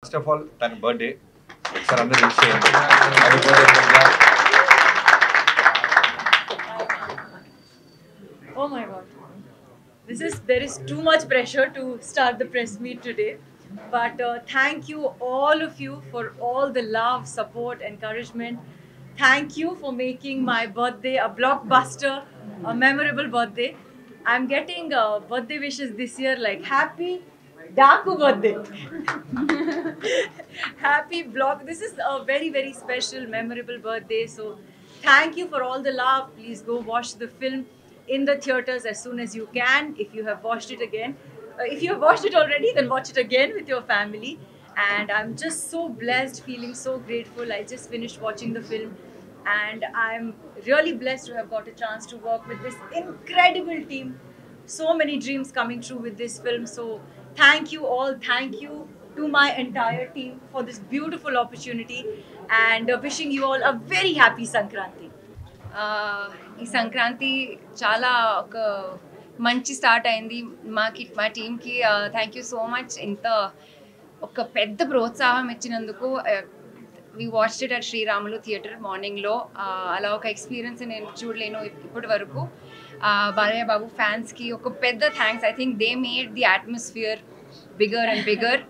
First of all, than birthday. It's another wish. Happy birthday, Pragya. Oh my god. There is too much pressure to start the press meet today. But thank you all of you for all the love, support, encouragement. Thank you for making my birthday a blockbuster, a memorable birthday. I'm getting birthday wishes this year like happy Daku birthday. Happy block. This is a very, very special, memorable birthday. So thank you for all the love. Please go watch the film in the theaters as soon as you can. If you have watched it again, if you have watched it already, then watch it again with your family. And I'm just so blessed, feeling so grateful. I just finished watching the film, and I'm really blessed to have got a chance to work with this incredible team. So many dreams coming true with this film. So thank you all. Thank you to my entire team for this beautiful opportunity, and wishing you all a very happy Sankranti. ఈ సంక్రాంతి చాలా ఒక మంచి start అయింది మా టీంకి. Thank you so much. ఇంత ఒక పెద్ద ప్రోత్సాహం ఇచ్చినందుకు. We watched it at Sriramulu theatre మార్నింగ్లో. అలా ఒక ఎక్స్పీరియన్స్ నేను చూడలేను ఇప్పటి వరకు. బాలయ్య బాబు ఫ్యాన్స్కి ఒక పెద్ద thanks. I think they made the atmosphere bigger and bigger.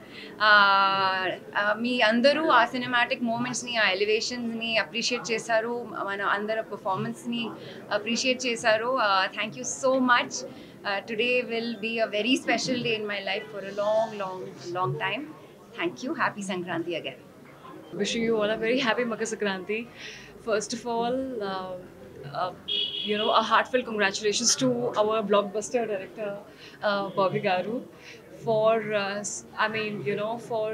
మీ అందరూ ఆ సినిమాటిక్ మూమెంట్స్ని, ఆ ఎలివేషన్స్ని అప్రిషియేట్ చేశారు. మన అందరు పర్ఫార్మెన్స్ని అప్రిషియేట్ చేశారు. Thank you so much. Today will be a very special day in my life for a long long long time. Thank you. Happy Sankranti again. Wishing you all a very happy Makar Sankranti. First of all, a heartfelt congratulations to our blockbuster director, Bobby Garu, for for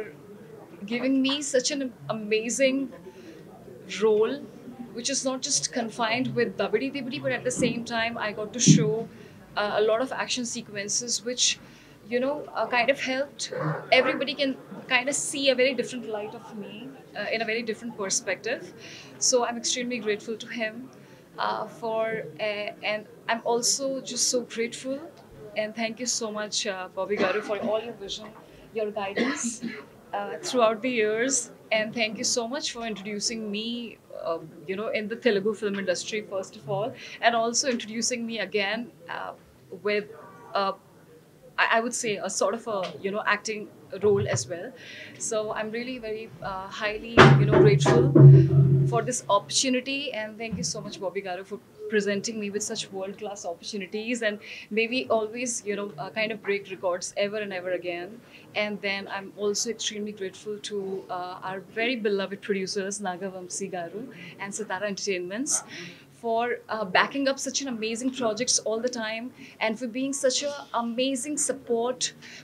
giving me such an amazing role, which is not just confined with Dabidi Dibidi, but at the same time I got to show a lot of action sequences which kind of helped everybody can kind of see a very different light of me in a very different perspective. So I'm extremely grateful to him and I'm also just so grateful, and thank you so much, Bobby Garu, for all your vision, your guidance throughout the years, and thank you so much for introducing me in the Telugu film industry first of all, and also introducing me again with I would say a sort of a acting role as well. So I'm really very highly grateful for this opportunity, and thank you so much, Bobby Garu, for presenting me with such world-class opportunities, and maybe always kind of break records ever and ever again. And then I'm also extremely grateful to our very beloved producers, Nagavamsi Garu and Sitara Entertainments, for backing up such an amazing projects all the time, and for being such an amazing support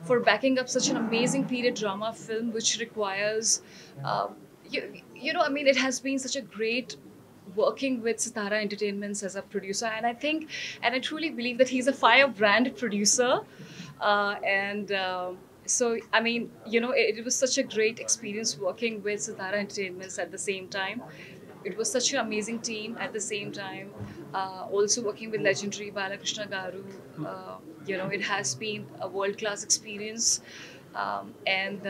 for backing up such an amazing period drama film, which requires it has been such a great working with Sitara Entertainments as a producer, and I truly believe that he's a firebrand producer, so it was such a great experience working with Sitara Entertainments at the same time. It was such an amazing team at the same time. Also working with legendary Balakrishna Garu, it has been a world-class experience, and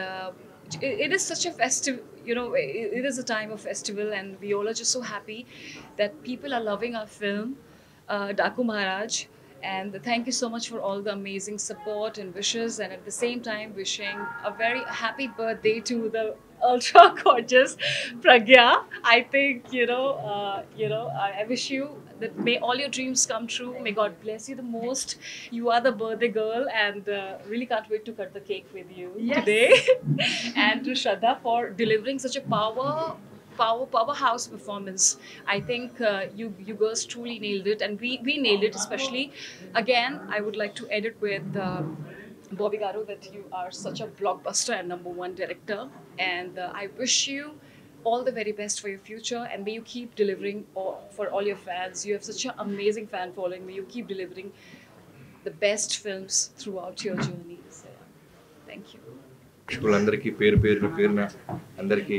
it is such a festive, it is a time of festival, and we all are just so happy that people are loving our film, Daku Maharaj. And thank you so much for all the amazing support and wishes, and at the same time wishing a very happy birthday to the ultra gorgeous Pragya. I think I wish you that may all your dreams come true. May God bless you the most. You are the birthday girl, and really can't wait to cut the cake with you today. And to Shraddha for delivering such a powerhouse performance. I think you girls truly nailed it, and we nailed it especially. Again, I would like to edit with Bobby Garu that you are such a blockbuster and #1 director, and I wish you all the very best for your future, and may you keep delivering for all your fans. You have such an amazing fan following. May you keep delivering the best films throughout your journey. So, thank you. అందరికీ పేరున అందరికీ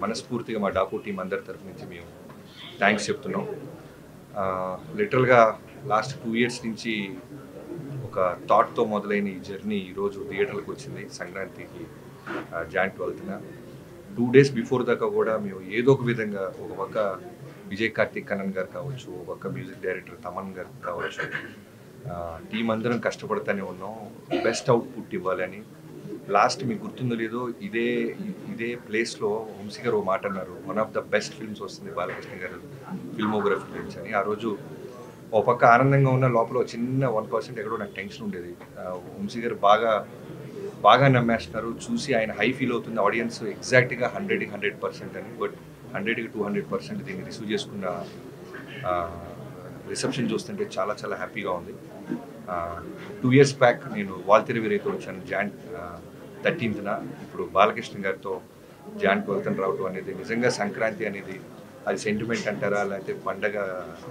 మనస్ఫూర్తిగా మా Daaku team అందరి తరఫు నుంచి మేము thanks చెప్తున్నాం. లిటరల్గా లాస్ట్ 2 years నుంచి ఒక థాట్తో మొదలైన ఈ జర్నీ ఈరోజు థియేటర్లకు వచ్చింది సంక్రాంతికి. జాన్ 12న 2 days బిఫోర్ దాకా కూడా మేము ఏదో ఒక విధంగా ఒక పక్క విజయ్ కార్తిక్ కన్నన్ గారు కావచ్చు, ఒక పక్క మ్యూజిక్ డైరెక్టర్ తమన్ గారు కావచ్చు, టీం అందరం కష్టపడుతూనే ఉన్నాం బెస్ట్ అవుట్పుట్ ఇవ్వాలని. లాస్ట్ మీకు గుర్తుందో లేదో ఇదే ప్లేస్లో వంశీ గారు ఒక మాట అన్నారు, one of the best films వస్తుంది బాలకృష్ణ గారు ఫిల్మోగ్రఫీ గురించి అని. ఆ రోజు ఒక పక్క ఆనందంగా ఉన్న లోపల చిన్న 1% ఎక్కడో నాకు టెన్షన్ ఉండేది. వంశీ గారు బాగా నమ్మేస్తున్నారు, చూసి ఆయన హై ఫీల్ అవుతుంది ఆడియన్స్ ఎగ్జాక్ట్గా 100కి 100% అని. బట్ 100కి 200% దీన్ని రిసీవ్ చేసుకున్న రిసెప్షన్ చూస్తుంటే చాలా చాలా హ్యాపీగా ఉంది. 2 years బ్యాక్ నేను వాల్తెరి వీరైతే వచ్చాను జాన్ 13న. ఇప్పుడు బాలకృష్ణ గారితో జాన్ 12న రావటం అనేది నిజంగా సంక్రాంతి అనేది అది సెంటిమెంట్ అంటారా లేకపోతే పండగ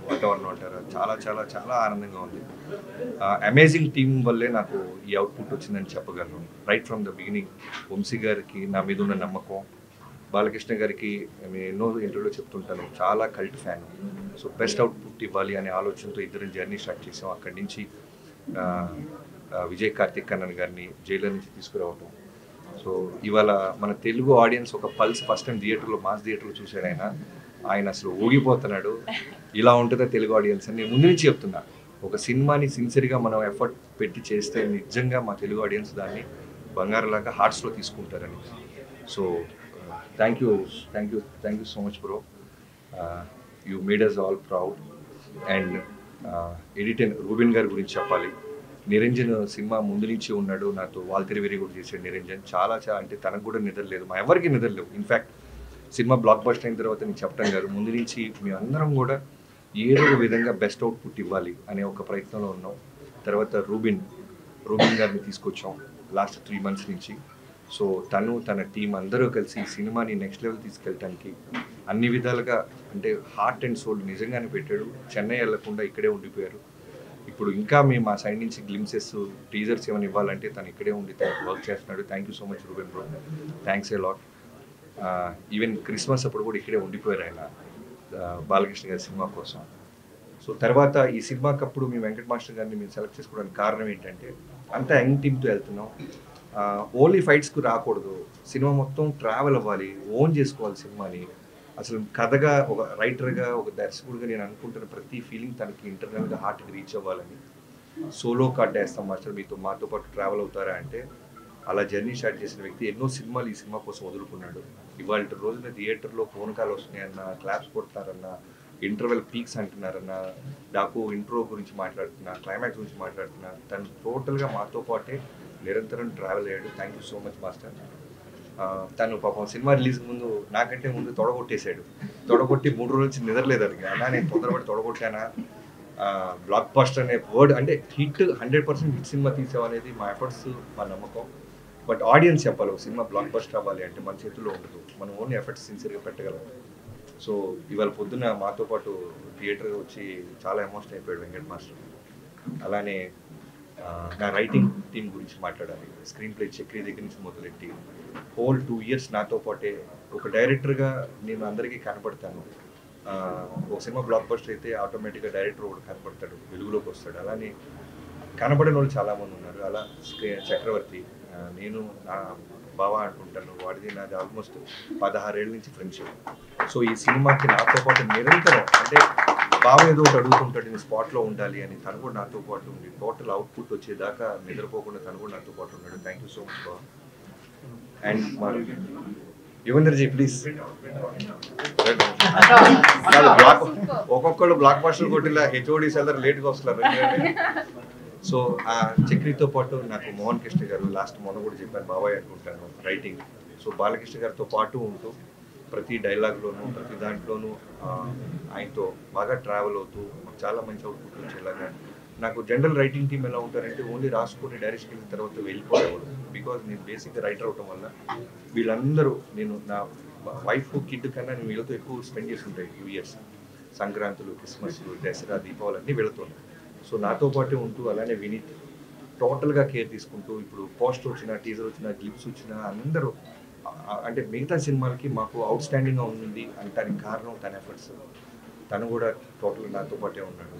వాతావరణం అంటారా, చాలా చాలా చాలా ఆనందంగా ఉంది. అమేజింగ్ టీం వల్లే నాకు ఈ అవుట్పుట్ వచ్చిందని చెప్పగలను. Right from the beginning Vamsi గారికి నా మీద ఉన్న నమ్మకం, బాలకృష్ణ గారికి నేను ఎన్నో ఇంటర్వ్యూలో చెప్తుంటాను చాలా cult fan. So best output ఇవ్వాలి అనే ఆలోచనతో ఇద్దరం జర్నీ స్టార్ట్ చేసాం. అక్కడి నుంచి విజయ్ కార్తిక్ కన్నన్ గారిని జైలు నుంచి తీసుకురావటం. సో ఇవాళ మన తెలుగు ఆడియన్స్ ఒక పల్స్ ఫస్ట్ టైం థియేటర్లో మాస్ థియేటర్లో చూశాడు ఆయన అసలు ఊగిపోతున్నాడు. ఇలా ఉంటుందా తెలుగు ఆడియన్స్ అని నేను ముందు నుంచి చెప్తున్నా. ఒక సినిమాని సిన్సియర్గా మనం ఎఫర్ట్ పెట్టి చేస్తే నిజంగా మా తెలుగు ఆడియన్స్ దాన్ని బంగారులాగా హార్ట్స్లో తీసుకుంటారని. So thank you so much bro, you made us all proud. And editor Rubin గారి గురించి చెప్పాలి. నిరంజన్ సినిమా ముందు నుంచి ఉన్నాడు నాతో, వాల్తెరి వీరి కూడా చేశాడు నిరంజన్. చాలా అంటే తనకు కూడా నిద్రలేదు, మా ఎవరికి నిద్రలేవు. ఇన్ఫ్యాక్ట్ సినిమా బ్లాక్ బస్టర్ అయిన తర్వాత నేను చెప్పడం గారు ముందు నుంచి మేమందరం కూడా ఏదో ఒక విధంగా బెస్ట్ అవుట్పుట్ ఇవ్వాలి అనే ఒక ప్రయత్నంలో ఉన్నాం. తర్వాత రూబిన్ గారిని తీసుకొచ్చాం లాస్ట్ 3 months నుంచి. సో తన టీం అందరూ కలిసి ఈ సినిమాని నెక్స్ట్ లెవెల్ తీసుకెళ్ళటానికి అన్ని విధాలుగా అంటే హార్ట్ అండ్ సోల్ నిజంగానే పెట్టాడు. చెన్నై వెళ్లకుండా ఇక్కడే ఉండిపోయారు. ఇప్పుడు ఇంకా మేము మా సైడ్ నుంచి గ్లిమ్సెస్ టీజర్స్ ఏమైనా ఇవ్వాలంటే తను ఇక్కడే ఉండి వర్క్ చేస్తున్నాడు. Thank you so much Reuben bro, thanks a lot. Even Christmas అప్పుడు కూడా ఇక్కడే ఉండిపోయారు ఆయన బాలకృష్ణ గారి సినిమా కోసం. సో తర్వాత ఈ సినిమాకి అప్పుడు మేము వెంకట్ మాస్టర్ గారిని మేము సెలెక్ట్ చేసుకోవడానికి కారణం ఏంటంటే అంత యంగ్ టీమ్తో వెళ్తున్నాం, ఓన్లీ ఫైట్స్కు రాకూడదు, సినిమా మొత్తం ట్రావెల్ అవ్వాలి, ఓన్ చేసుకోవాలి సినిమాని. అసలు కథగా ఒక రైటర్గా ఒక దర్శకుడిగా నేను అనుకుంటున్న ప్రతి ఫీలింగ్ తనకి ఇంటర్నల్గా హార్ట్కి రీచ్ అవ్వాలని సోలో కార్డ్ వేస్తాం మాస్టర్, మాతో పాటు ట్రావెల్ అవుతారా అంటే అలా జర్నీ స్టార్ట్ చేసిన వ్యక్తి ఎన్నో సినిమాలు ఈ సినిమా కోసం వదులుకున్నాడు. ఇవాళ రోజున థియేటర్లో ఫోన్ కాల్ వస్తున్నాయన్న, క్లాప్స్ కొడుతున్నారన్న, ఇంటర్వెల్ పీక్స్ అంటున్నారన్న, డాకు ఇంట్రో గురించి మాట్లాడుతున్నా, క్లైమాక్స్ గురించి మాట్లాడుతున్నా, తను టోటల్గా మాతో పాటే నిరంతరం ట్రావెల్ అయ్యాడు. Thank you so much master. తను పాపం సినిమా రిలీజ్ ముందు నాకంటే ముందు తొడగొట్టేశాడు. తొడగొట్టి 3 రోజుల నుంచి నిద్రలేదు అది. అన్నా నేను తొందరపడి తొడగొట్టానా, బ్లాక్ బస్టర్ అనే వర్డ్ అంటే హిట్ 100% హిట్ సినిమా తీసామనేది మా ఎఫర్ట్స్, మా నమ్మకం. బట్ ఆడియన్స్ చెప్పాలి ఒక సినిమా బ్లాక్ బస్టర్ అవ్వాలి అంటే మన చేతుల్లో ఉండదు, మనం ఓన్లీ ఎఫర్ట్స్ సిన్సియర్గా పెట్టగలం. సో ఇవాళ పొద్దున్న మాతో పాటు థియేటర్ వచ్చి చాలా ఎమోషన్ అయిపోయాడు వెంకట్ మాస్టర్. అలానే నా రైటింగ్ టీం గురించి మాట్లాడాలి. స్క్రీన్ ప్లే చక్రీ దగ్గర నుంచి మొదలెట్టి హోల్ 2 years నాతో పాటే ఒక డైరెక్టర్గా నేను అందరికీ కనపడతాను. ఒక సినిమా బ్లాక్ బస్టర్ అయితే ఆటోమేటిక్గా డైరెక్టర్ ఒకటి కనపడతాడు, వెలుగులోకి వస్తాడు. అలానే కనపడిన వాళ్ళు చాలామంది ఉన్నారు. అలా చక్రవర్తి నేను నా బావ అనుకుంటాను, వాడిది నాది ఆల్మోస్ట్ 16 ఏళ్ళ నుంచి ఫ్రెండ్షిప్. సో ఈ సినిమాకి నాతో పాటు నిరంతరం అంటే బావ ఏదో ఒకటి అడుగుతుంటాడు, నేను స్పాట్లో ఉండాలి అని, తను కూడా నాతో పాటు ఉండి టోటల్ అవుట్పుట్ వచ్చేదాకా నిద్రపోకుండా తను కూడా నాతో పాటు ఉన్నాడు. థ్యాంక్ యూ సో మచ్ బావ. అండ్ మా యువేంద్రజీ ప్లీజ్. ఒక్కొక్కళ్ళు బ్లాక్ బస్టర్ కొట్టిలా హెచ్ఓడీస్ అందరు లేట్గా వస్తున్నారు. సో ఆ చక్రితో పాటు నాకు మోహన్ కృష్ణ గారు లాస్ట్ మొన్న కూడా చెప్పాను బాబాయ్ అనుకుంటాను రైటింగ్. సో బాలకృష్ణ గారితో పాటు ఉంటూ ప్రతి డైలాగ్లోనూ ప్రతి దాంట్లోనూ ఆయనతో బాగా ట్రావెల్ అవుతూ చాలా మంచి అవుట్పుట్ వచ్చేలాగా. నాకు జనరల్ రైటింగ్ టీం ఎలా ఉంటారంటే ఓన్లీ రాసుకొని డైరెక్ట్కి వెళ్ళిన తర్వాత వెళ్ళిపోయేవాడు. బికాజ్ నేను బేసిక్గా రైటర్ అవటం వల్ల వీళ్ళందరూ నేను నా వైఫ్ కిడ్ కన్నా నేను వీళ్ళతో ఎక్కువ స్పెండ్ చేసి ఉంటాయి. 2 years సంక్రాంతులు, క్రిస్మస్లు, దసరా, దీపావళి అన్నీ వెళుతున్నాయి. సో నాతో పాటే ఉంటూ అలానే వినీత్ టోటల్గా కేర్ తీసుకుంటూ ఇప్పుడు పోస్టర్ వచ్చినా, టీజర్ వచ్చినా, క్లిప్స్ వచ్చినా అందరూ అంటే మిగతా సినిమాలకి మాకు అవుట్ స్టాండింగ్గా ఉంది అంటానికి కారణం తన ఎఫర్ట్స్. తను కూడా టోటల్ నాతో పాటే ఉన్నాడు.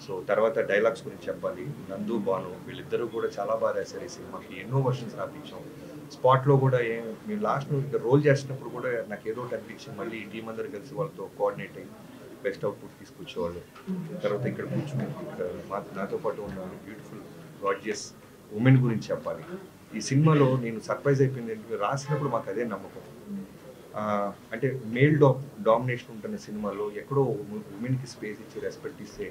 సో తర్వాత డైలాగ్స్ గురించి చెప్పాలి. నందు, భాను వీళ్ళిద్దరూ కూడా చాలా బాగా రాశారు ఈ సినిమాకి. ఎన్నో వర్షన్స్ రాపించాం. స్పాట్లో కూడా మేము లాస్ట్ రోల్ చేస్తున్నప్పుడు కూడా నాకు ఏదో ఒకటి అనిపించింది, మళ్ళీ ఈ టీం అందరూ కలిసి వాళ్ళతో కోఆర్డినేట్ అయ్యి బెస్ట్ అవుట్పుట్ తీసుకొచ్చేవాళ్ళు. తర్వాత ఇక్కడ కూర్చుని నాతో పాటు ఉన్న బ్యూటిఫుల్ గార్జియస్ ఉమెన్ గురించి చెప్పాలి. ఈ సినిమాలో నేను సర్ప్రైజ్ అయిపోయింది ఏంటంటే రాసినప్పుడు మాకు అదే నమ్మకం. అంటే మేల్ డామినేషన్ ఉంటున్న సినిమాలో ఎక్కడో ఉమెన్కి స్పేస్ ఇచ్చి రెస్పెక్ట్ ఇస్తే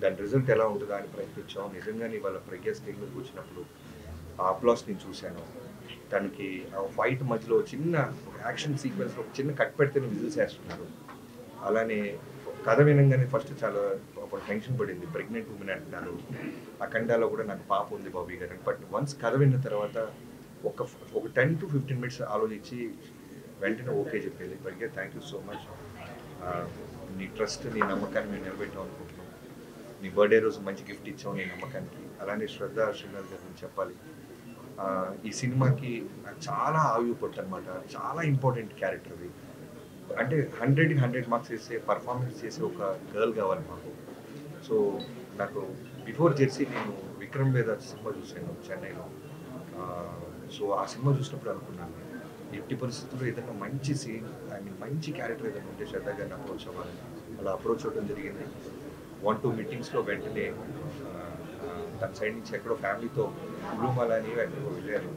దాని రిజల్ట్ ఎలా ఉంటుందా అని ప్రయత్నించాం. నిజంగానే వాళ్ళ ప్రజ్ఞ స్టేజ్ మీదకి వచ్చినప్పుడు ఆ అప్లాస్ నేను చూశాను. దానికి ఫైట్ మధ్యలో చిన్న యాక్షన్ సీక్వెన్స్లో ఒక చిన్న కట్ పెడితే విజిల్స్ వేస్తున్నారు. అలానే కథ వినంగానే ఫస్ట్ చాలా ఒక టెన్షన్ పడింది, ప్రెగ్నెంట్ ఉమెన్ అంటున్నారు. అఖండాలో కూడా నాకు పాప ఉంది బాబీ గారు. బట్ వన్స్ కథ విన్న తర్వాత ఒక 10 to 15 minutes ఆలోచించి వెంటనే ఓకే చెప్పింది. ప్రజ్ఞ థ్యాంక్ యూ సో మచ్. నీ ట్రస్ట్, నీ నమ్మకాన్ని మేము నిలబెట్టాం అనుకుంటున్నాం. నీ బర్త్డే రోజు మంచి గిఫ్ట్ ఇచ్చాం నీ నమ్మకానికి. అలానే శ్రద్ధ శ్రీనాథ్ గారి గురించి చెప్పాలి. ఈ సినిమాకి నాకు చాలా ఆయుపట్టు అనమాట. చాలా ఇంపార్టెంట్ క్యారెక్టర్ అది. అంటే 100కి 100 మార్క్స్ వేసే పర్ఫార్మెన్స్ చేసే ఒక గర్ల్ కావాలి మాకు. సో నాకు బిఫోర్ జెర్సీ నేను విక్రమ్ వేద సినిమా చూశాను చెన్నైలో. సో ఆ సినిమా చూసినప్పుడు అనుకున్నాను ఎట్టి పరిస్థితుల్లో ఏదైనా మంచి సీన్, మంచి క్యారెక్టర్ ఏదైనా ఉంటే శ్రద్ధ గారిని అప్రోచ్ అవ్వాలని అలా అప్రోచ్ అవ్వడం జరిగింది. 1-2 మీటింగ్స్లో వెంటనే తన సైడ్ నుంచి ఎక్కడో ఫ్యామిలీతో కుటుంబాల అని ఎక్కడికో వెళ్ళారు.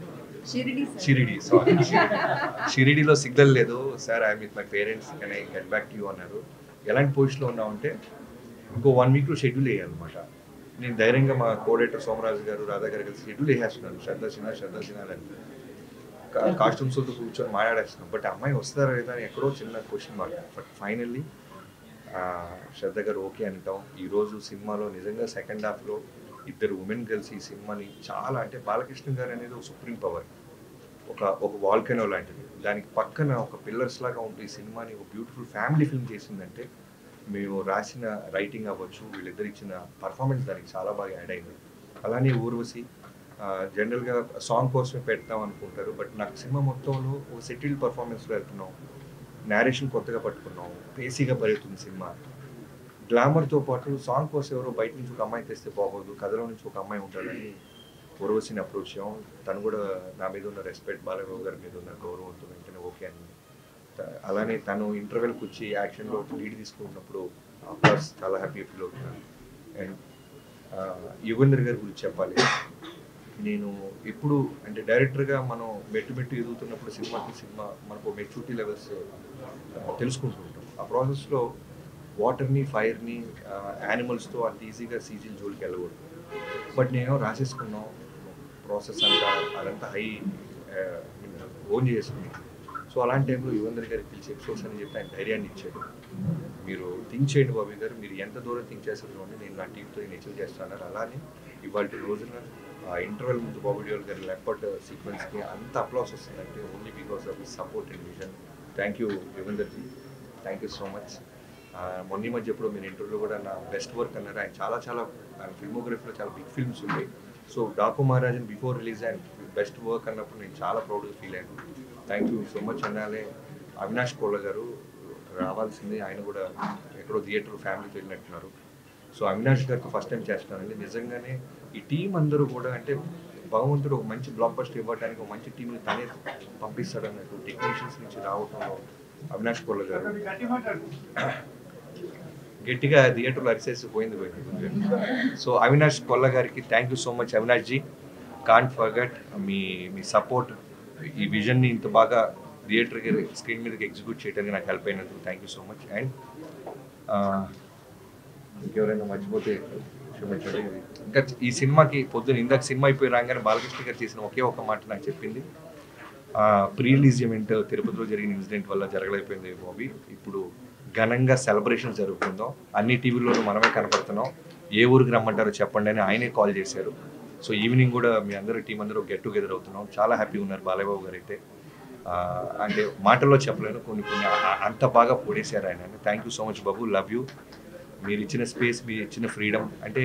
షిరిడీలో సిగ్నల్ లేదు sir, I with my parents, can I get back to you అన్నారు. ఎలాంటి పొజిషన్లో ఉన్నామంటే ఇంకో 1 weekలో షెడ్యూల్ వేయాలన్నమాట. నేను ధైర్యంగా మా కోడేటర్ సోమరాజు గారు, రాధా గారు కలిసి షెడ్యూల్ వేసేస్తున్నాను. శ్రద్ధ సినిమా అని కాస్ట్యూమ్స్తో కూర్చొని మాట్లాడేస్తున్నాం. బట్ అమ్మాయి వస్తారా లేదా అని ఎక్కడో చిన్న క్వశ్చన్ మార్క్. బట్ ఫైనల్లీ శ్రద్ధ గారు ఓకే అంటాం. ఈరోజు సినిమాలో నిజంగా సెకండ్ హాఫ్లో ఇద్దరు ఉమెన్ కలిసి ఈ సినిమాని చాలా, అంటే బాలకృష్ణ గారు అనేది ఒక సుప్రీం పవర్, ఒక వాల్కెనో లాంటిది. దానికి పక్కన ఒక పిల్లర్స్ లాగా ఉంటూ ఈ సినిమాని ఒక బ్యూటిఫుల్ ఫ్యామిలీ ఫిల్మ్ చేసిందంటే మేము రాసిన రైటింగ్ అవ్వచ్చు, వీళ్ళిద్దరు ఇచ్చిన పర్ఫార్మెన్స్ దానికి చాలా బాగా యాడ్ అయింది. అలానే ఊర్వశి జనరల్గా సాంగ్ కోసమే పెడతాం అనుకుంటారు. బట్ నాకు సినిమా మొత్తంలో ఒక సెటిల్డ్ పర్ఫార్మెన్స్లో వెళ్తున్నాం. నేరేషన్ కొత్తగా పట్టుకున్నాం, పేసీగా పరిగెడుతుంది సినిమా. గ్లామర్తో పాటు సాంగ్ కోసం ఎవరో బయట నుంచి ఒక అమ్మాయి తెస్తే బాగోదు, కథలో నుంచి ఒక అమ్మాయి ఉండాలని ఊర్వశిని అప్రోచ్ చేయం. తను కూడా నా మీద ఉన్న రెస్పెక్ట్, బాలబాబు గారి మీద ఉన్న గౌరవంతో వెంటనే ఓకే అని. అలానే తను ఇంటర్వెల్కి వచ్చి యాక్షన్లో లీడ్ తీసుకున్నప్పుడు అఫ్కోర్స్ చాలా హ్యాపీ ఫీల్ అవుతున్నాను. అండ్ యుగేంద్ర గారి గురించి చెప్పాలి. నేను ఎప్పుడు అంటే డైరెక్టర్గా మనం మెట్టు ఎదుగుతున్నప్పుడు సినిమా మనకు మెచ్యూరిటీ లెవెల్స్ తెలుసుకుంటూ ఉంటాం. ఆ ప్రాసెస్లో వాటర్ని, ఫైర్ని, యానిమల్స్తో అంత ఈజీగా సీజీల జోలికి వెళ్ళకూడదు. బట్ నేను రాసేసుకున్నాం ప్రాసెస్ అంతా, అదంతా హై ఓన్ చేసుకుని. సో అలాంటి టైంలో యుగేంద్ర గారికి పిలిచి ఎపిసోడ్స్ అని చెప్పి ఆయన ధైర్యాన్ని ఇచ్చాడు. మీరు థింక్ చేయండి బాబీ గారు, మీరు ఎంత దూరం థింక్ చేస్తారు చూడండి, నేను నా టీంతో నేను అచీవ్ చేస్తాను. అలానే ఇవాళ రోజున ఇంటర్వెల్ ముందు బాబీ డియోల్ గారి లెపర్డ్ సీక్వెన్స్కి అంత అప్లాస్ వస్తుందంటే only because of his support and vision. Thank you యుగేందర్జీ, థ్యాంక్ యూ సో మచ్. మొన్న మధ్య ఎప్పుడు మీరు ఇంటర్వ్యూలో కూడా నా బెస్ట్ వర్క్ అన్నారు. ఆయన చాలా ఆయన ఫిల్మోగ్రఫీలో చాలా బిగ్ ఫిల్మ్స్ ఉన్నాయి. సో డాకు మహారాజన్ బిఫోర్ రిలీజ్ ఆయన బెస్ట్ వర్క్ అన్నప్పుడు నేను చాలా ప్రౌడ్గా ఫీల్ అయ్యాను. Thank you so much. అన్నాలే అవినాష్ కోళ్ళ గారు రావాల్సింది, ఆయన కూడా ఎక్కడో థియేటర్ ఫ్యామిలీతో వెళ్ళినట్టున్నారు. సో అవినాష్ గారికి ఫస్ట్ టైం చేస్తున్నానండి. నిజంగానే ఈ టీం అందరూ కూడా, అంటే భగవంతుడు ఒక మంచి బ్లాక్ బస్టర్ ఇవ్వడానికి ఒక మంచి టీంని తనే పంపిస్తాడు అన్నట్టు టెక్నీషియన్స్ నుంచి రావటంలో అవినాష్ కోళ్ళ గారు గట్టిగా థియేటర్లో అరిసేసి పోయింది. సో అవినాష్ కొల్ల గారికి thank you so much. Avinash ji, can't forget మీ సపోర్ట్, ఈ విజన్ని ఇంత బాగా థియేటర్కి స్క్రీన్ మీదకి ఎగ్జిక్యూట్ చేయడానికి నాకు హెల్ప్ అయినందుకు thank you so much. And ఇంకెవరైనా మర్చిపోతే క్షమించండి. ఇంకా ఈ సినిమాకి పొద్దున్న ఇందాక సినిమా అయిపోయి రాగానే బాలకృష్ణ గారు చేసిన ఒకే ఒక మాట నాకు చెప్పింది, ప్రీ రిలీజ్ ఈవెంట్ తిరుపతిలో జరిగిన ఇన్సిడెంట్ వల్ల జరగలేకపోయింది బాబీ, ఇప్పుడు ఘనంగా సెలబ్రేషన్ జరుగుతుందో అన్ని టీవీల్లోనూ మనమే కనపడుతున్నాం, ఏ ఊరికి రమ్మంటారో చెప్పండి అని ఆయనే కాల్ చేశారు. సో ఈవినింగ్ కూడా మీ అందరూ టీం అందరూ గెట్ టుగెదర్ అవుతున్నాం. చాలా హ్యాపీగా ఉన్నారు బాలయ్యబాబు గారు అయితే. అంటే మాటల్లో చెప్పలేను, కొన్ని అంత బాగా పొడేశారు ఆయన. Thank you so much Babu, love you. మీరు ఇచ్చిన స్పేస్, మీరు ఇచ్చిన ఫ్రీడమ్, అంటే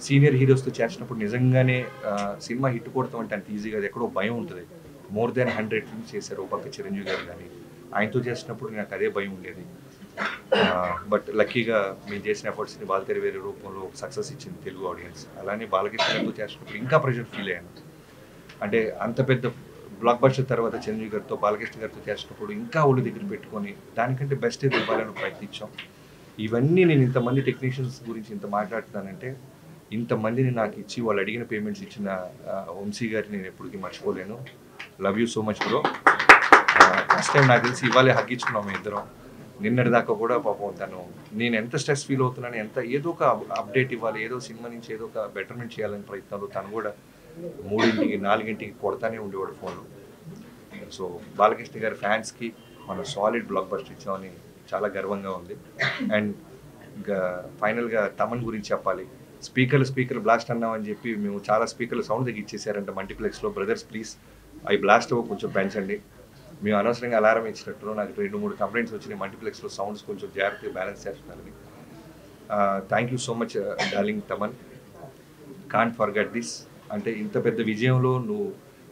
సీనియర్ హీరోస్తో చేసినప్పుడు నిజంగానే సినిమా హిట్ కొడతాం అంటే అంత ఈజీగా ఎక్కడో భయం ఉంటుంది. మోర్ దాన్ 100 ఫిల్మ్స్ చేశారు. ఒక పక్క చిరంజీవి గారు కానీ ఆయనతో చేసినప్పుడు నాకు అదే భయం ఉండేది. బట్ లక్కీగా మేము చేసిన ఎఫర్ట్స్ని బాలతెరి వేరే రూపంలో సక్సెస్ ఇచ్చింది తెలుగు ఆడియన్స్. అలానే బాలకృష్ణ గారితో చేసినప్పుడు ఇంకా ప్రెషర్ ఫీల్ అయ్యాను. అంటే అంత పెద్ద బ్లాక్ బస్టర్ తర్వాత చిరంజీవి గారితో బాలకృష్ణ గారితో చేసినప్పుడు ఇంకా ఒళ్ళు దగ్గర పెట్టుకొని దానికంటే బెస్ట్ ఏది ఇవ్వాలని ప్రయత్నించాం. ఇవన్నీ నేను ఇంతమంది టెక్నీషియన్స్ గురించి ఇంత మాట్లాడుతున్నానంటే ఇంతమందిని నాకు ఇచ్చి వాళ్ళు అడిగిన పేమెంట్స్ ఇచ్చిన వంశీ గారిని నేను ఎప్పటికీ మర్చిపోలేను. Love you so much bro. First time నాకు తెలిసి ఇవాళే హగ్గించుకున్నాం మేము ఇద్దరం. నిన్నటి దాకా కూడా పాపం నేను ఎంత స్ట్రెస్ ఫీల్ అవుతున్నాను, ఏదో ఒక అప్డేట్ ఇవ్వాలి, ఏదో సినిమా నుంచి ఏదో ఒక బెటర్మెంట్ చేయాలని ప్రయత్నాలు తను కూడా 3ంటికి 4ంటికి కొడతానే ఉండేవాడు ఫోన్లు. సో బాలకృష్ణ గారి ఫ్యాన్స్కి మనం సాలిడ్ బ్లాక్ బస్టర్ ఇచ్చామని చాలా గర్వంగా ఉంది. అండ్ ఇంకా ఫైనల్గా తమన్ గురించి చెప్పాలి. స్పీకర్లు బ్లాస్ట్ అన్నామని చెప్పి మేము చాలా స్పీకర్లు సౌండ్ తగ్గించేసారంట మల్టీప్లెక్స్లో. బ్రదర్స్ ప్లీజ్ అవి బ్లాస్ట్ కొంచెం పెంచండి. మేము అనవసరంగా అలారం ఇచ్చినట్టు నాకు 2-3 కంప్లైంట్స్ వచ్చినాయి. మల్టీప్లెక్స్లో సౌండ్స్ కొంచెం జాగ్రత్తగా బ్యాలెన్స్ చేస్తున్నారని. Thank you so much darling Thaman. Can't forget this. అంటే ఇంత పెద్ద విజయంలో నువ్వు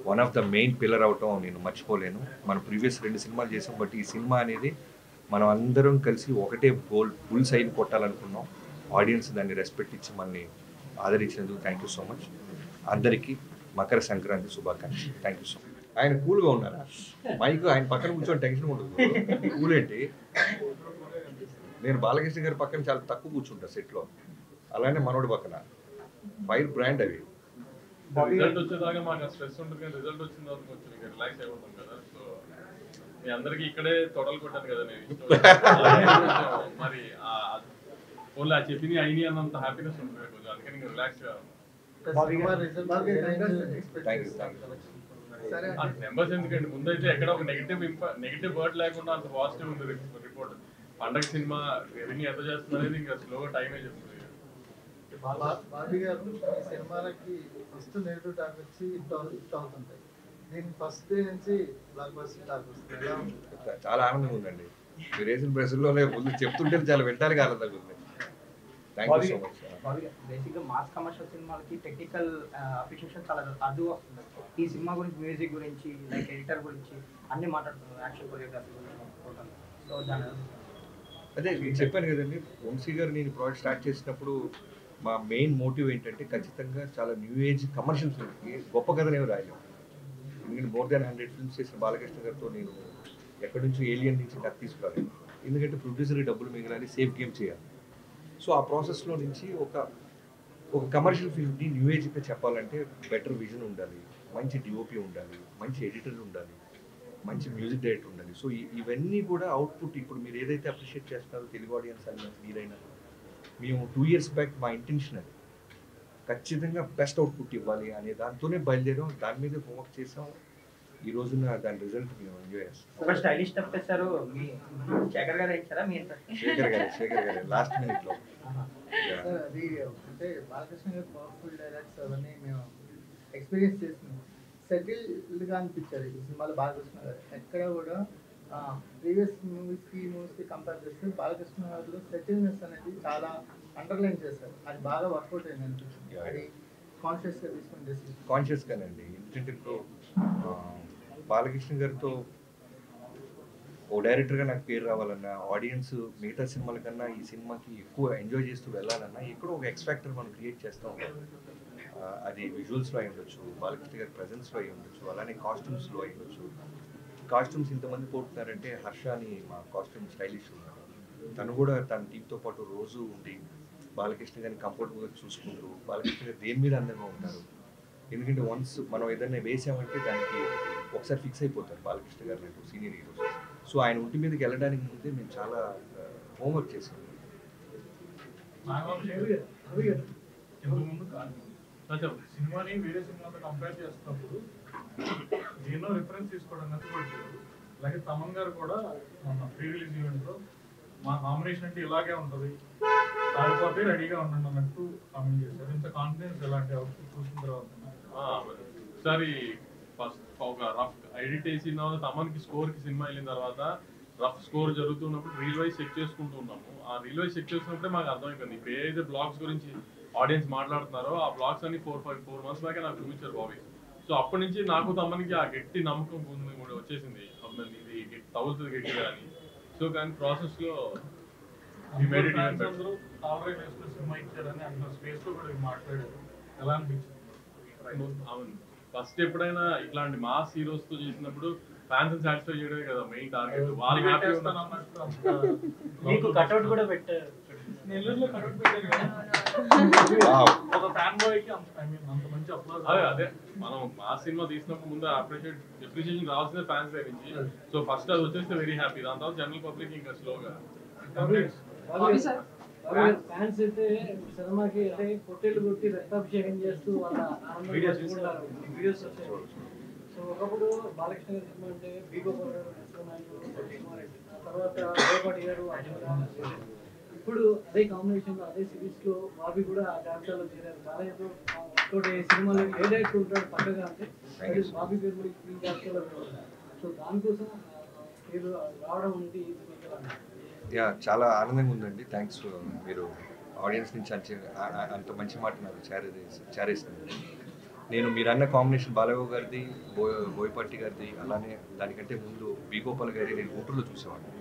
one of the main pillar అవటం నేను మర్చిపోలేను. మనం ప్రీవియస్ 2 సినిమాలు చేసాం, బట్ ఈ సినిమా అనేది మనం అందరం కలిసి ఒకటే గోల్ ఫుల్ సైన్ కొట్టాలనుకున్నాం. ఆడియన్స్ దాన్ని రెస్పెక్ట్ ఇచ్చి మనల్ని ఆదరించినందుకు థ్యాంక్ యూ సో మచ్. అందరికీ మకర సంక్రాంతి శుభాకాంక్షలు. Thank you so much. ఆయన కూల్గా ఉన్నారా? మైక్ ఆయన పక్కన కూర్చొని టెన్షన్ ఉండదు. కూల్ ఏంటి? నేను బాలకృష్ణ గారి పక్కన చాలా తక్కువ కూర్చుంటా సెట్లో. అలానే మనోడి పక్కన ఫైర్ బ్రాండ్ అవి. రిజల్ట్ వచ్చేదాకా మాకు స్ట్రెస్ ఉంటుంది, కానీ రిజల్ట్ వచ్చిన తర్వాత కొంచెం రిలాక్స్ అయిపోతాం కదా. సో మీ అందరికి ఇక్కడే తొడలు కొట్టాను కదా నేను. మరి ఓన్లీ ఆ చెప్పింది అయినాయి అన్నంత హ్యాపీనెస్ ఉంటుంది కొంచెం, అందుకని ఇంకా రిలాక్స్ గా నెంబర్స్ ఎందుకండి. ముందైతే ఎక్కడ ఒక నెగిటివ్ వర్డ్ లేకుండా అంత పాజిటివ్ ఉంది రిపోర్ట్. పండగ సినిమా రెవెన్యూ ఎంత చేస్తుంది అనేది ఇంకా స్లోగా టైమే చెప్తుంది. బాబీ గారు ఈ సినిమాలకి ఫస్ట్ నెగిటివ్ టాక్ వచ్చి హిట్ అవుతుంటాయి. దీనికి ఫస్ట్ డే నుంచి బ్లాక్ బస్టర్ టాక్ వస్తుంది. చాలా ఆనందంగా ఉందండి. మీరు వేసిన ప్రశ్నలోనే ముందు చెప్తుంటే చాలా వింటానికి ఆనందంగా ఉంది. Thank you so much. బేసిక్గా మాస్ కమర్షియల్ సినిమాలకి టెక్నికల్ అప్రిషియేషన్ చాలా అర్థం వస్తుంది. ఈ సినిమా గురించి, మ్యూజిక్ గురించి, లైక్ ఎడిటర్ గురించి అన్ని మాట్లాడుతున్నారు, యాక్షన్ కొరియోగ్రఫీ గురించి. సో దాని అదే నేను చెప్పాను కదండి, వంశీ గారు నేను ప్రాజెక్ట్ స్టార్ట్ చేసినప్పుడు మా మెయిన్ మోటివ్ ఏంటంటే ఖచ్చితంగా చాలా న్యూ ఏజ్ కమర్షియల్ ఫిల్మ్కి గొప్ప కథనేవి రాయలేము. ఎందుకంటే మోర్ దాన్ 100 ఫిల్మ్స్ చేసిన బాలకృష్ణ గారితో నేను ఎక్కడి నుంచో ఏలియన్ నుంచి కథ తీసుకురాలేదు. ఎందుకంటే ప్రొడ్యూసర్కి డబ్బులు మిగలాలి, సేఫ్ గేమ్ చేయాలి. సో ఆ ప్రాసెస్లో నుంచి ఒక కమర్షియల్ ఫిల్మ్ని న్యూ ఏజ్గా చెప్పాలంటే బెటర్ విజన్ ఉండాలి, మంచి డిఓపి ఉండాలి, మంచి ఎడిటర్ ఉండాలి, మంచి మ్యూజిక్ డైరెక్టర్ ఉండాలి. సో ఇవన్నీ కూడా అవుట్పుట్ ఇప్పుడు మీరు ఏదైతే అప్రిషియేట్ చేస్తున్నారో తెలుగు ఆడియన్స్ అయినా మీరైనా, మేము 2 years బ్యాక్ మా ఇంటెన్షన్ అది ఖచ్చితంగా బెస్ట్ అవుట్పుట్ ఇవ్వాలి అనే దాంతోనే బయలుదేరాం. దాని మీద హోంవర్క్ చేసాం. ఈ రోజున దాని రిజల్ట్ మేము ఎంజాయ్ చేస్తాం. ఒక స్టైలిష్ స్టెప్ చేశారు. మీ శేఖర్ గారు ఇచ్చారా? మీ శేఖర్ గారు లాస్ట్ మినిట్లో. అది అంటే బాలకృష్ణ గారు పవర్ఫుల్ డైలాగ్స్ అవన్నీ మేము ఎక్స్పీరియన్స్ చేస్తున్నాం. సెటిల్డ్గా అనిపించారు ఈ సినిమాలో బాలకృష్ణ గారు. ఎక్కడ కూడా ప్రీవియస్ మూవీస్కి కంపేర్ చేస్తే బాలకృష్ణ గారిలో సెటిల్నెస్ అనేది చాలా అండర్లైన్ చేశారు. అది బాగా వర్కౌట్ అయింది అనిపించింది. అది కాన్షియస్గా తీసుకుని డెసిషన్. కాన్షియస్గానండి. ఎందుకంటే ఇప్పుడు బాలకృష్ణ గారితో ఓ డైరెక్టర్గా నాకు పేరు రావాలన్నా, ఆడియన్స్ మిగతా సినిమాల కన్నా ఈ సినిమాకి ఎక్కువ ఎంజాయ్ చేస్తూ వెళ్ళాలన్నా ఎక్కడో ఒక ఎక్స్‌ఫాక్టర్ మనం క్రియేట్ చేస్తూ ఉంటాం. అది విజువల్స్లో అయి ఉండొచ్చు, బాలకృష్ణ గారి ప్రెజెన్స్లో అయి ఉండొచ్చు, అలానే కాస్ట్యూమ్స్లో అయి ఉండొచ్చు. కాస్ట్యూమ్స్ ఇంతమంది పోతున్నారంటే హర్ష అని మా కాస్ట్యూమ్ స్టైలిష్ ఉన్నారు. తను కూడా తన టీంతో పాటు రోజు ఉండి బాలకృష్ణ గారిని కంఫర్టబుల్గా చూసుకుంటూ, బాలకృష్ణ గారు దేని మీద అందంగా ఉంటారు. ఎందుకంటే వన్స్ మనం ఏదైనా వేసామంటే దానికి ఒకసారి ఫిక్స్ అయిపోతారు బాలకృష్ణ గారు లేదు సీనియర్ హీరోస్. సో ఆయన ఒంటి మీదకి వెళ్ళడానికి ముందే మేము చాలా హోంవర్క్ చేసాం. సినిమాని వేరే సినిమాతో కంపేర్ చేస్తున్నప్పుడు ఎన్నో రిఫరెన్స్ తీసుకోవడం నచ్చబడలేదు. అలాగే తమన్ గారు కూడా మన ప్రీ రిలీజ్ ఈవెంట్లో మా కాంబినేషన్ అంటే ఇలాగే ఉంటుంది, కాకపోతే రెడీగా ఉండండి అన్నట్టు కామెంట్ చేశారు. ఇంత కాన్ఫిడెన్స్ ఎలాంటి అవుట్పుట్ చూసిన తర్వాత ఒకసారి ఫస్ట్ ఒక రఫ్ ఎడిట్ వేసిన తర్వాత తమన్కి స్కోర్కి సినిమా వెళ్ళిన తర్వాత రఫ్ స్కోర్ జరుగుతున్నప్పుడు రీల్ వైజ్ చెక్ చేసుకుంటూ ఉన్నాము. ఆ రీల్ వైజ్ చెక్ చేసుకున్నప్పుడే మాకు అర్థమైపోయింది ఇప్పుడు ఏదైతే బ్లాగ్స్ గురించి ఆడియన్స్ మాట్లాడుతున్నారో ఆ బ్లాగ్స్ అన్ని 4 months బ్యాకే నాకు చూపించారు బాబీ. సో అప్పటి నుంచి నాకు తమన్కి ఆ గట్టి నమ్మకం కూడా వచ్చేసింది, ఇది తగులుతుంది గట్టిగా అని. సో కానీ ప్రాసెస్లో సినిమా ఇచ్చారని అంత స్పేస్లో కూడా మాట్లాడారు. ఎలా అనిపించింది? అవును, ఫస్ట్ ఎప్పుడైనా ఇట్లాంటి మాస్ హీరోస్ తో చేసినప్పుడు ఫ్యాన్స్ సాటిస్ఫై చేయడమే కదా మెయిన్ టార్గెట్. వాళ్ళు హ్యాపీ మీకు కట్అవుట్ కూడా పెట్టారు, నెల్లూరులో కట్అవుట్ పెట్టారు కదా. ఒక ఫ్యాన్ బాయ్ కి అంత మంచి అప్లాజ్. అదే మనం మా సినిమా తీసినప్పుడు ముందు అప్రిషియేషన్ రావాల్సిన ఫ్యాన్స్ దగ్గర నుంచి. సో ఫస్ట్ అది వచ్చేస్తే వెరీ హ్యాపీ, దాని తర్వాత జనరల్ పబ్లిక్ ఇంకా స్లోగా. ఫ్యాన్స్ అయితే సినిమాకి అంటే పొట్టేళ్ళు కొట్టి రక్తాభిషేకం చేస్తూ వాళ్ళ వీడియోస్ వచ్చాయి. సో ఒకప్పుడు బాలకృష్ణ గారి సినిమా అంటే బీగోపాల్ గారు, ఆ తర్వాత రేపటి గారు, ఇప్పుడు అదే కాంబినేషన్ లో అదే సిరీస్ లో బాబీ కూడా ఆ డాన్సాలో చేరారు. బాలయ్యతో ఇంకోటి సినిమాలో ఏ డైరెక్టర్ ఉంటాడు పక్కగా అంటే బాబీ పేరు కూడా స్క్రీన్ డాన్సాలో. సో దానికోసం మీరు రావడం ఉంది. యా, చాలా ఆనందంగా ఉందండి. థ్యాంక్స్. మీరు ఆడియన్స్ నుంచి అంత మంచి మాట నాకు చేరేసింది. నేను మీరు అన్న కాంబినేషన్ బాలయ్య గారిది, బోయపాటి గారిది, అలానే దానికంటే ముందు బి గోపాల్ గారి నేను గుంటూరులో చూసేవాడిని.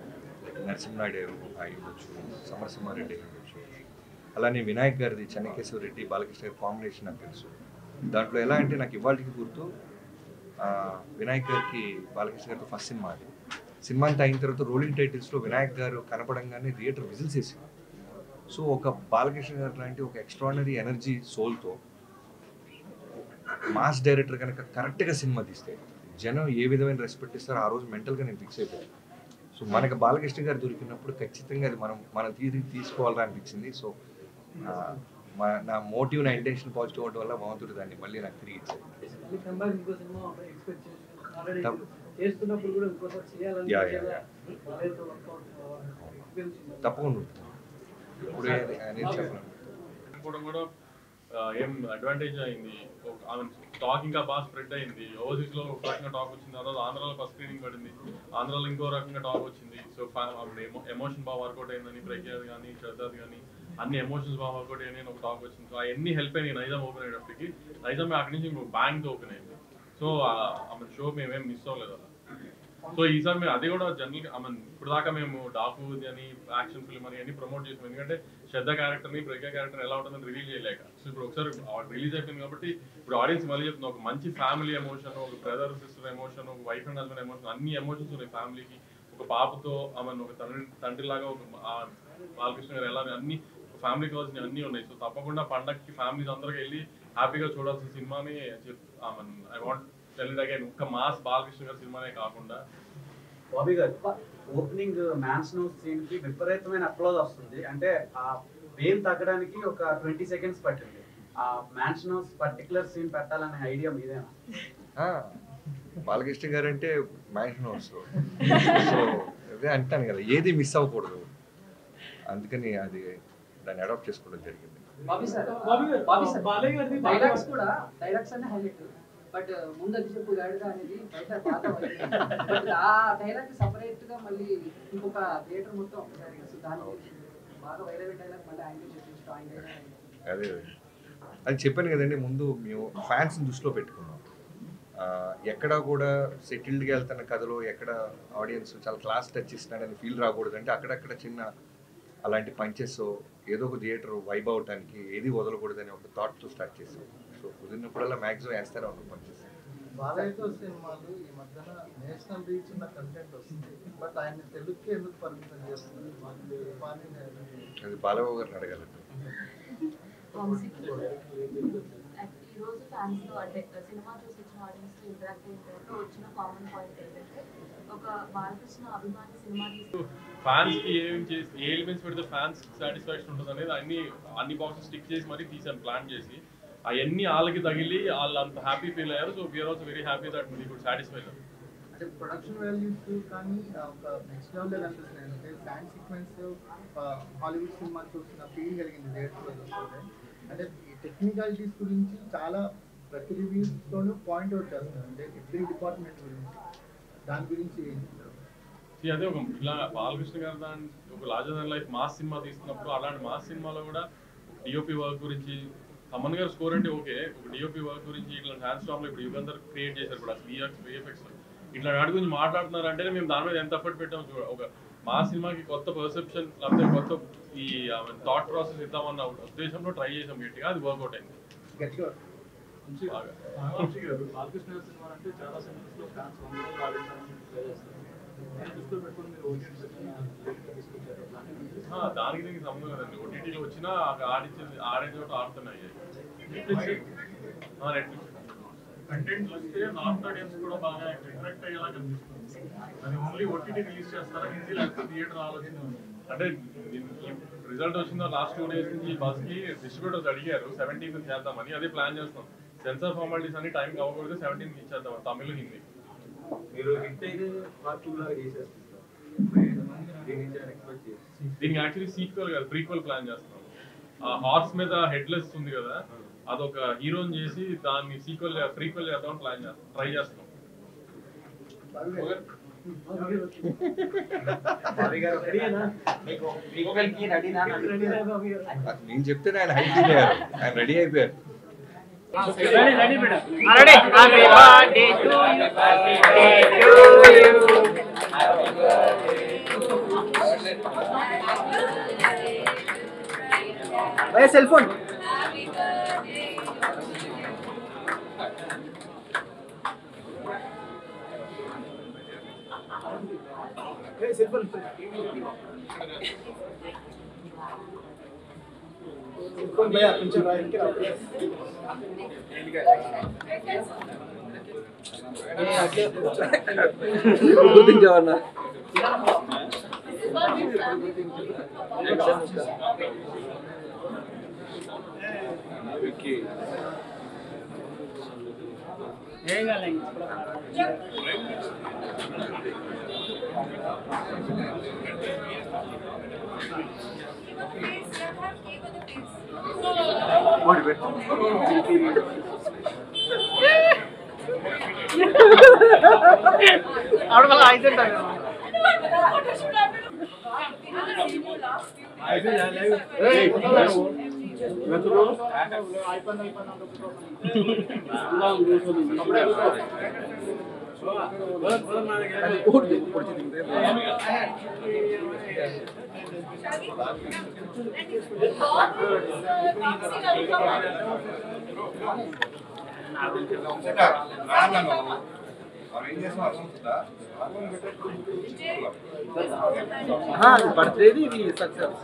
లైక్ నరసింహారెడ్డి అయి ఉండొచ్చు, సమరసింహారెడ్డి అయి ఉండొచ్చు, అలానే వినాయక్ గారిది చెన్నకేశ్వర రెడ్డి, బాలకృష్ణ గారి కాంబినేషన్ నాకు తెలుసు. దాంట్లో ఎలా అంటే నాకు ఇవాళకి గుర్తు, వినాయక్ గారికి బాలకృష్ణ గారితో ఫస్ట్ సినిమా అది. సినిమా అంతా అయిన తర్వాత రోలింగ్ టైటిల్స్లో వినాయక్ గారు కనపడంగానే థియేటర్ విజిల్స్ వేసింది. సో ఒక బాలకృష్ణ గారు లాంటి ఒక ఎక్స్ట్రాడినరీ ఎనర్జీ సోల్తో మాస్ డైరెక్టర్ కనుక కరెక్ట్గా సినిమా తీస్తే జనం ఏ విధమైన రెస్పెక్ట్ ఇస్తారో ఆ రోజు మెంటల్గా నేను ఫిక్స్ అయిపోయాను. సో మనకు బాలకృష్ణ గారు దొరికినప్పుడు ఖచ్చితంగా అది మనం తీసుకోవాలని అనిపించింది. సో నా మోటివ్, నా ఇంటెన్షన్ పాజిటివ్ అవడం వల్ల భగవంతుడు దాన్ని మళ్ళీ నాకు తిరిగి ఇచ్చాడు. తప్పకుండా ఇప్పుడు కూడా ఏం అడ్వాంటేజ్ అయింది. టాక్ ఇంకా బాగా స్ప్రెడ్ అయింది. ఓవర్సీస్ లో ఒక రకంగా టాక్ వచ్చింది, తర్వాత ఆంధ్రాలో ఫస్ట్ స్క్రీనింగ్ పడింది, ఆంధ్రాలో ఇంకో రకంగా టాక్ వచ్చింది. సో ఎమోషన్ బాగా వర్కౌట్ అయిందని ప్రజ్ఞాది కానీ శ్రద్ధాది కానీ అన్ని ఎమోషన్స్ బాగా వర్కౌట్ అయ్యాయని ఒక టాక్ వచ్చింది. సో అవన్నీ హెల్ప్ అయినాయి నైజాం ఓపెన్ అయ్యేటప్పటికి. నైజాం అక్కడి నుంచి ఇంకో బ్యాంక్ ఓపెన్ అయింది. సో షో మేమేం మిస్ అవ్వలేదు అలా. సో ఈసారి మేము అది కూడా జనరల్గా ఇప్పుడు దాకా మేము డాకు అని యాక్షన్ ఫిల్మ్ అని అన్ని ప్రమోట్ చేసాం. ఎందుకంటే శ్రద్ధ క్యారెక్టర్ని, ప్రజ్ఞ క్యారెక్టర్ ఎలా ఉంటుందని రివీల్ చేయలేక. సో ఇప్పుడు ఒకసారి రిలీజ్ అయిపోయింది కాబట్టి ఇప్పుడు ఆడియన్స్ మళ్ళీ చెప్తుంది, ఒక మంచి ఫ్యామిలీ ఎమోషన్, ఒక బ్రదర్ సిస్టర్ ఎమోషన్, ఒక వైఫ్ అండ్ హస్బెండ్ ఎమోషన్, అన్ని ఎమోషన్స్ ఉన్నాయి ఫ్యామిలీకి. ఒక పాపతో ఒక తండ్రిలాగా ఒక బాలకృష్ణ గారు ఎలా అన్ని ఫ్యామిలీ కావాల్సిన అన్నీ ఉన్నాయి. సో తప్పకుండా పండగకి ఫ్యామిలీస్ అందరికి వెళ్ళి హ్యాపీగా చూడాల్సిన సినిమాని I want tell it again. ఒక్క మాస్ బాలకృష్ణ గారి సినిమానే కాకుండా బాబీ గారు ఓపెనింగ్ మ్యాన్స్ నో సీన్ కి విపరీతమైన అప్లోజ్ వస్తుంది. అంటే ఆ వేవ్ తగ్గడానికి ఒక 20 seconds పట్టింది. ఆ మ్యాన్స్ నో పర్టికులర్ సీన్ పెట్టాలనే ఐడియా మీదేనా? బాలకృష్ణ గారు అంటే మ్యాన్స్ నోస్. సో అదే అంటాను కదా, ఏది మిస్ అవ్వకూడదు, అందుకని అది దాన్ని అడాప్ట్ చేసుకోవడం జరిగింది. డైలాగ్స్ కూడా డైలాగ్స్ అనే హైలైట్. బట్ ముందు చెప్పు గాడిద అనేది బయట బాగా బట్ ఆ డైలాగ్ సపరేట్ గా మళ్ళీ ఇంకొక థియేటర్ మొత్తం దానికి బాగా వైరల్ డైలాగ్ మళ్ళీ ఆయన చెప్పి అదే అది చెప్పాను కదండి ముందు, మేము ఫ్యాన్స్ని దృష్టిలో పెట్టుకున్నాం. ఎక్కడ కూడా సెటిల్డ్గా వెళ్తున్న కథలో ఎక్కడ ఆడియన్స్ చాలా క్లాస్ టచ్ ఇస్తున్నాడని ఫీల్ రాకూడదు. అంటే అక్కడక్కడ చిన్న అలాంటి పంచెస్ ఏదో ఒక థియేటర్ వైబ్ అవడానికి ఏది వదలకూడదని ఒక థాట్తో స్టార్ట్ చేసాం. సో కుదిరినప్పుడల్లా మ్యాక్సిమం వేస్తూనే ఉన్నాం పంచెస్. బాలయ్యతో సినిమాలు ఈ మధ్యన నేషనల్ రీచ్ ఉన్న కంటెంట్ వస్తుంది, బట్ ఆయన తెలుగుకి ఎందుకు పరిమితం చేస్తుంది? అది బాలయ్య గారిని అడగాలండి. ఈరోజు ఫ్యాన్స్తో అంటే సినిమా చూసి వచ్చిన ఆడియన్స్తో ఇంటరాక్ట్ అయిన తర్వాత వచ్చిన కామన్ పాయింట్ ఏంటంటే ఒక బాలకృష్ణ అభిమాని సినిమా తీసి ఫ్యాన్స్కి ఏ ఎలిమెంట్స్ పెడితే ఫ్యాన్స్ సాటిస్ఫాక్షన్ ఉంటుంది అనేది అన్ని బాక్సెస్ స్టిక్ చేసి మరీ తీసాను ప్లాన్ చేసి. అవన్నీ వాళ్ళకి తగిలి వాళ్ళు అంత హ్యాపీ ఫీల్ అయ్యారు. So we are also very happy that we could satisfy them. అంటే ప్రొడక్షన్ వాల్యూస్ కానీ ఒక నెక్స్ట్ లెవెల్లో కనిపిస్తుంది. అంటే ఫ్యాన్ సీక్వెన్స్ హాలీవుడ్ సినిమా చూసిన ఫీల్ కలిగింది థియేటర్లో చూస్తుంటే. అంటే ఈ టెక్నికాలిటీస్ గురించి చాలా ప్రతి రివ్యూస్తోనూ పాయింట్ అవుట్ చేస్తారు, అంటే ఎవ్రీ డిపార్ట్మెంట్ గురించి. దాని గురించి అదే ఒక ఇలా బాలకృష్ణ గారు దాని ఒక larger than life mass cinema తీసుకున్నప్పుడు అలాంటి మాస్ సినిమాలో కూడా డిఓపి వర్క్ గురించి, తమన్ గారు స్కోర్ అంటే ఓకే, ఒక డిఓపి వర్క్ గురించి ఇట్లా హ్యాండ్ స్టామ్ లో ఇప్పుడు యుగంధర్ క్రియేట్ చేశారు కూడా విఎఫ్ఎక్స్ ఇట్లా వాటి గురించి మాట్లాడుతున్నారు అంటే మేము దాని మీద ఎంత ఎఫర్ట్ పెట్టాము చూడ. ఒక మా సినిమాకి కొత్త పర్సెప్షన్ లేకపోతే కొత్త ఈ థాట్ ప్రాసెస్ ఇద్దామన్న ఉద్దేశంలో ట్రై చేసాం గట్టిగా, అది వర్కౌట్ అయింది. వంశీ గారు బాలకృష్ణ గారి సినిమా అంటే చాలా సెంటర్స్ లో ఫ్యాన్స్ 100 రోజులు ఆడించడానికి ట్రై చేస్తారు. దృష్టిలో పెట్టుకుని మీరు ఓటీటీ తీసుకొచ్చారు. దానికి దీనికి సంబంధం లేదండి. ఓటీటీలో వచ్చినా ఆడే చోట ఆడుతున్నాయి. కంటెంట్ చూస్తే నార్త్ ఆడియన్స్ కూడా బాగా ఇంటరాక్ట్ అయ్యేలా కనిపిస్తుంది. అది ఓన్లీ ఓటీటీ రిలీజ్ చేస్తారా హిందీ లేకపోతే థియేటర్ ఆలోచన అంటే రిజల్ట్ వచ్చిన లాస్ట్ 2 days నుంచి బస్ కి డిస్ట్రిబ్యూటర్స్ అడిగారు 17th చేద్దామని. అదే ప్లాన్ చేస్తాం. సెన్సార్ ఫార్మాలిటీస్ అన్ని టైం అవ్వకూడదు 17th ఇచ్చేద్దాం తమిళ హిందీ. మీరు హిట్ అయితే పార్ట్ 2 లాగా చేసేస్తారు. దీనికి యాక్చువల్లీ సీక్వెల్ కాదు ప్రీక్వెల్ ప్లాన్ చేస్తున్నాం. ఆ హార్స్ మీద హెడ్లెస్ ఉంది కదా అదొక హీరోని చేసి దాన్ని సీక్వెల్ ప్రీక్వెల్ చేద్దాం ప్లాన్ చేస్తాం ట్రై చేస్తాం. నేను చెప్తే ఆయన హైట్ దిగారు, ఆయన రెడీ అయిపోయారు. సెల్ ఫోన్ भैया కొంచెం రైట్కి రావాలి. గుర్తించావన్నా ఏం కాలేదు ఆవిడ మళ్ళీ అయితుంటారు బర్త్డేది ఇది సక్సెస్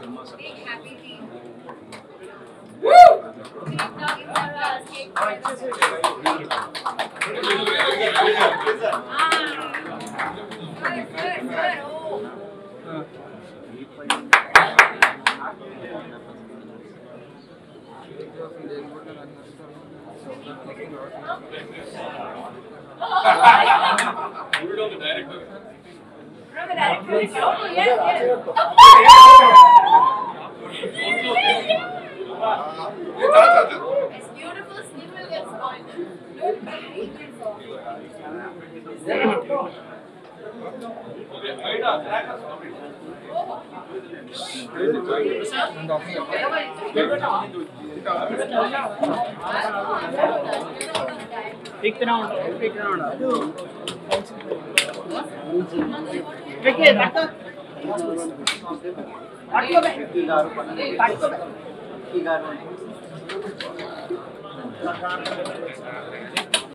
పట్టుకో